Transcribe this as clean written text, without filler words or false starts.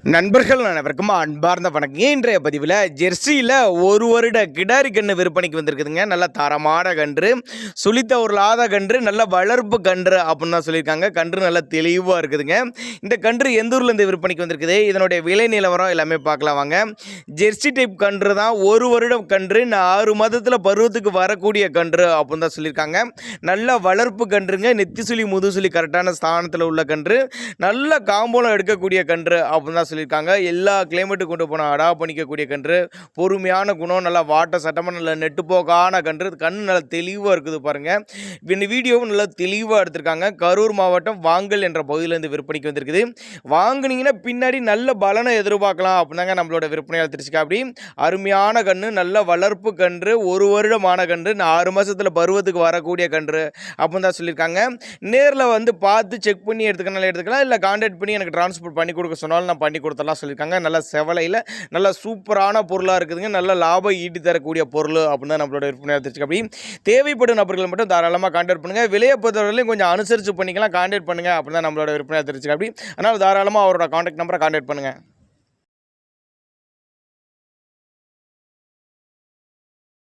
நண்பர்கள் அனைவருக்கும் அன்பார்ந்த வணக்கம். இன்றைய பதிவில் ஜெர்சியில் ஒரு வருட கிடாரி கன்று விற்பனைக்கு வந்திருக்குதுங்க. நல்ல தரமான கன்று, சுழித்த ஒரு லாத கன்று, நல்ல வளர்ப்பு கன்று அப்படின்னு தான் சொல்லியிருக்காங்க. கன்று நல்ல தெளிவாக இருக்குதுங்க. இந்த கன்று எந்த ஊர்லேருந்து விற்பனைக்கு வந்திருக்குது, இதனுடைய விலை நிலவரம் எல்லாமே பார்க்கலாம் வாங்க. ஜெர்சி டைப் கன்று தான், ஒரு வருடம் கன்று, 6 மாதத்தில் பருவத்துக்கு வரக்கூடிய கன்று அப்படின்னு தான் சொல்லியிருக்காங்க. நல்ல வளர்ப்பு கன்றுங்க, நெத்தி சுழி முதுசுழி கரெக்டான ஸ்தானத்தில் உள்ள கன்று, நல்ல காம்போலம் எடுக்கக்கூடிய கன்று அப்படின்னு தான் சொல்லியிருக்காங்க. எல்லா கிளைமேட்டுக்கு கொண்டு போனால் அடாப்ட் பண்ணிக்கக்கூடிய கன்று, பொறுமையான குணம், நல்லா வாட்ட சட்டமாக நல்ல நெட்டுப்போக்கான கன்று, கண் நல்லா தெளிவாக இருக்குது பாருங்கள். இந்த வீடியோவும் நல்லா தெளிவாக எடுத்திருக்காங்க. கரூர் மாவட்டம் வாங்கல் என்ற பகுதியிலேருந்து விற்பனைக்கு வந்திருக்குது. வாங்கினீங்கன்னா பின்னாடி நல்ல பலனை எதிர்பார்க்கலாம் அப்படின்னாங்க நம்மளோட விற்பனையாளர் திருச்சிக்கா. அப்படி அருமையான கன்று, நல்ல வளர்ப்பு கன்று, ஒரு வருடமான கன்று, 6 மாதத்தில் பருவத்துக்கு வரக்கூடிய கன்று அப்படின்னு தான் சொல்லியிருக்காங்க. நேரில் வந்து பார்த்து செக் பண்ணி எடுத்துக்கலாம், இல்லை கான்டாக்ட் பண்ணி எனக்கு டிரான்ஸ்போர்ட் பண்ணி கொடுக்க சொன்னாலும் நான் பண்ணி கொடுத்தலாம் சொல்லியிருக்காங்க. நல்ல செவலையில் நல்ல சூப்பரான பொருளாக இருக்குதுங்க. நல்ல லாபம் ஈட்டி தரக்கூடிய பொருள் அப்படின்னு தான் நம்மளோட விற்பனையாக தெரிஞ்சுக்க. அப்படி தேவைப்படும் நபர்கள் மட்டும் தாராளமாக கான்டாக்ட் பண்ணுங்கள். விலையை பொறுத்தவரையிலையும் கொஞ்சம் அனுசரித்து பண்ணிக்கலாம், கான்டாக்ட் பண்ணுங்கள் அப்படின்னு தான் நம்மளோட விற்பனையாக தெரிஞ்சுக்க. அப்படி அதனால் தாராளமாக அவரோட கான்டாக்ட் நம்பரை கான்டாக்ட் பண்ணுங்கள்.